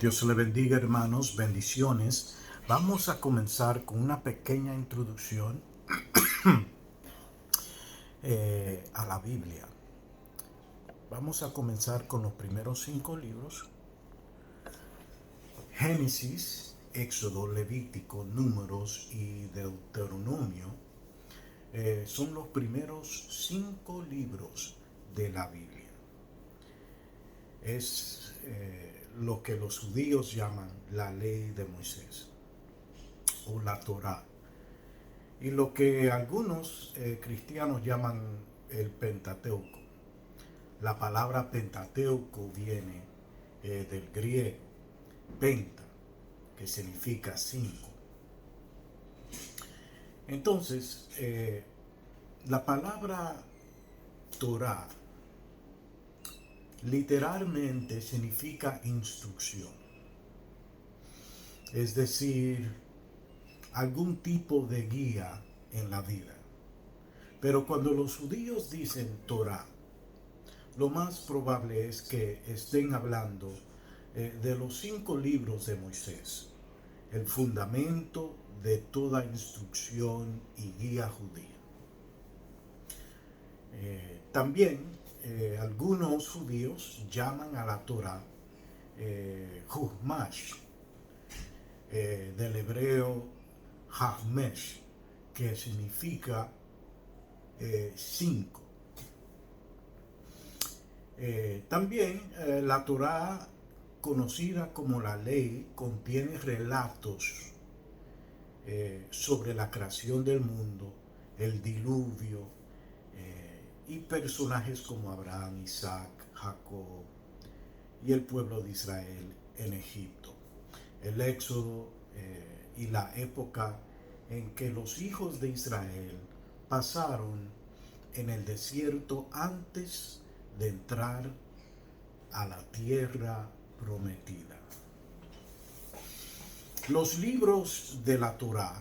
Dios le bendiga, hermanos, bendiciones. Vamos a comenzar con una pequeña introducción a la Biblia. Vamos a comenzar con los primeros 5 libros: Génesis, Éxodo, Levítico, Números y Deuteronomio. Son los primeros 5 libros de la Biblia. Es lo que los judíos llaman la ley de Moisés o la Torá, y lo que algunos cristianos llaman el Pentateuco. La palabra Pentateuco viene del griego penta, que significa 5. Entonces, la palabra Torá literalmente significa instrucción, es decir, algún tipo de guía en la vida. Pero cuando los judíos dicen Torá, lo más probable es que estén hablando de los 5 libros de Moisés, el fundamento de toda instrucción y guía judía. También algunos judíos llaman a la Torá Chumash, del hebreo Hachmesh, que significa 5. También la Torá, conocida como la ley, contiene relatos sobre la creación del mundo, el diluvio, y personajes como Abraham, Isaac, Jacob y el pueblo de Israel en Egipto, el Éxodo y la época en que los hijos de Israel pasaron en el desierto antes de entrar a la tierra prometida. Los libros de la Torá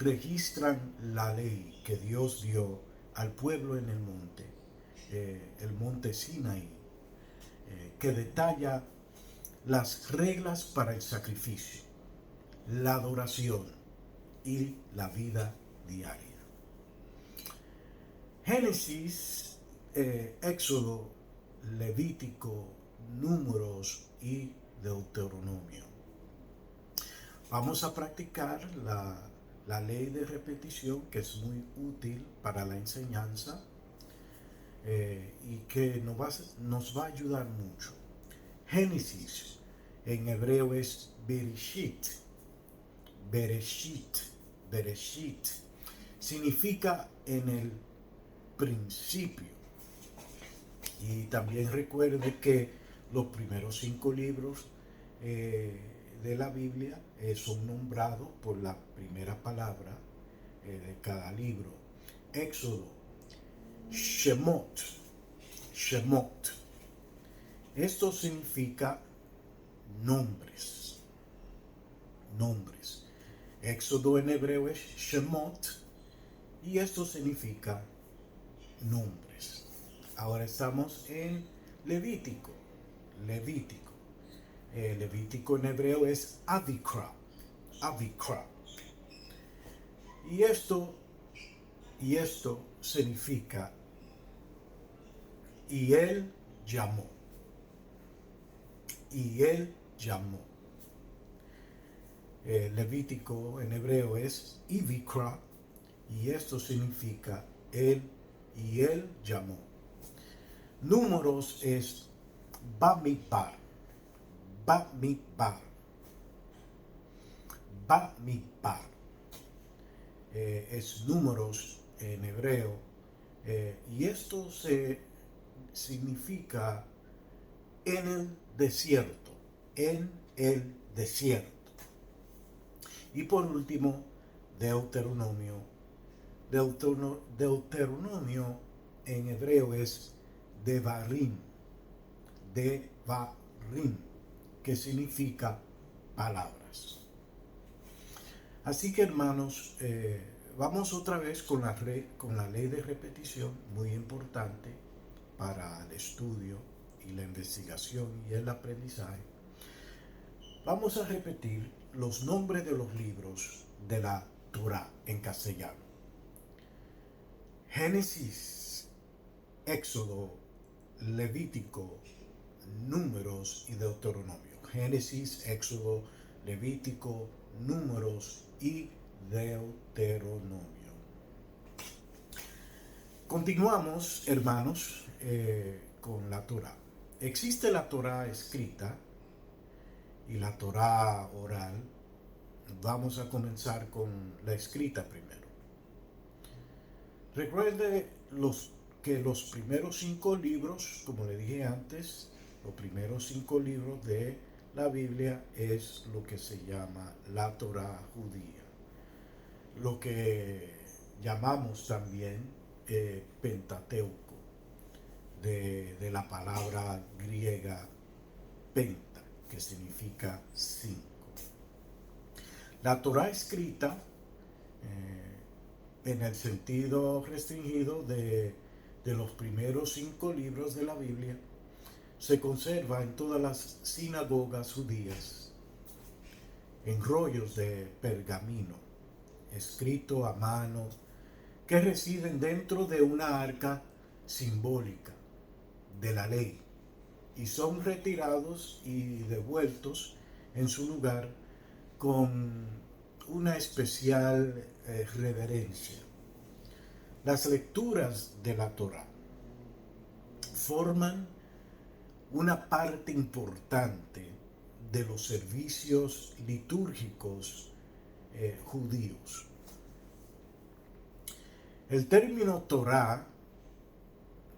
registran la ley que Dios dio al pueblo en el monte Sinaí, que detalla las reglas para el sacrificio, la adoración y la vida diaria. Génesis, Éxodo, Levítico, Números y Deuteronomio. Vamos a practicar la ley de repetición, que es muy útil para la enseñanza y que nos va a ayudar mucho. Génesis en hebreo es Bereshit. Bereshit, Bereshit significa en el principio. Y también recuerde que los primeros 5 libros de la Biblia son nombrados por la primera palabra de cada libro. Éxodo, Shemot, Shemot. Esto significa nombres, nombres. Éxodo en hebreo es Shemot y esto significa nombres. Ahora estamos en Levítico. Levítico. Levítico en hebreo es Avikra. Avikra. Y esto significa y él llamó. Y él llamó. Levítico en hebreo es Ivikra y esto significa él y él llamó. Números es Bamidbar. Bamidbar. Bamidbar. Es números en hebreo y esto significa en el desierto. En el desierto. Y por último, Deuteronomio. Deuteronomio en hebreo es Devarim, Devarim, que significa palabras. Así que, hermanos, vamos otra vez con la ley de repetición, muy importante para el estudio y la investigación y el aprendizaje. Vamos a repetir los nombres de los libros de la Torá en castellano. Génesis, Éxodo, Levítico, Números y Deuteronomio. Génesis, Éxodo, Levítico, Números y Deuteronomio. Continuamos, hermanos, con la Torá. Existe la Torá escrita y la Torá oral. Vamos a comenzar con la escrita primero. Recuerde que los primeros 5 libros, como le dije antes, los primeros 5 libros de la Biblia es lo que se llama la Torá judía. Lo que llamamos también Pentateuco, de la palabra griega penta, que significa 5. La Torá escrita, en el sentido restringido de los primeros 5 libros de la Biblia, se conserva en todas las sinagogas judías, en rollos de pergamino, escrito a mano, que residen dentro de una arca simbólica de la ley y son retirados y devueltos en su lugar con una especial reverencia. Las lecturas de la Torá forman una parte importante de los servicios litúrgicos judíos. El término Torá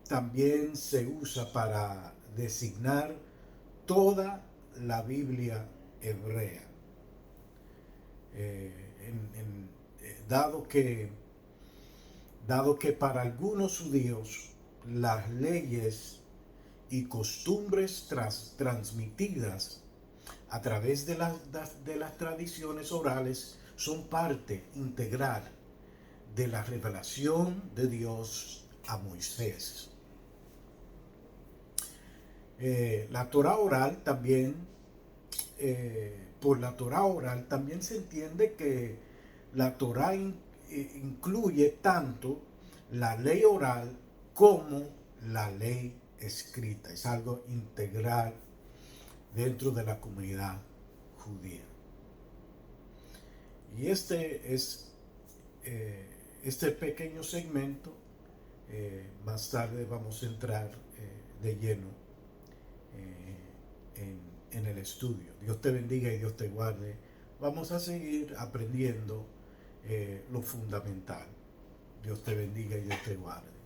también se usa para designar toda la Biblia hebrea. Dado que para algunos judíos las leyes y costumbres transmitidas a través de las tradiciones orales son parte integral de la revelación de Dios a Moisés. La Torá oral también, por la Torá oral también se entiende que la Torá incluye tanto la ley oral como la ley escrita. Es algo integral dentro de la comunidad judía. Y este pequeño segmento, más tarde vamos a entrar de lleno en el estudio. Dios te bendiga y Dios te guarde. Vamos a seguir aprendiendo lo fundamental. Dios te bendiga y Dios te guarde.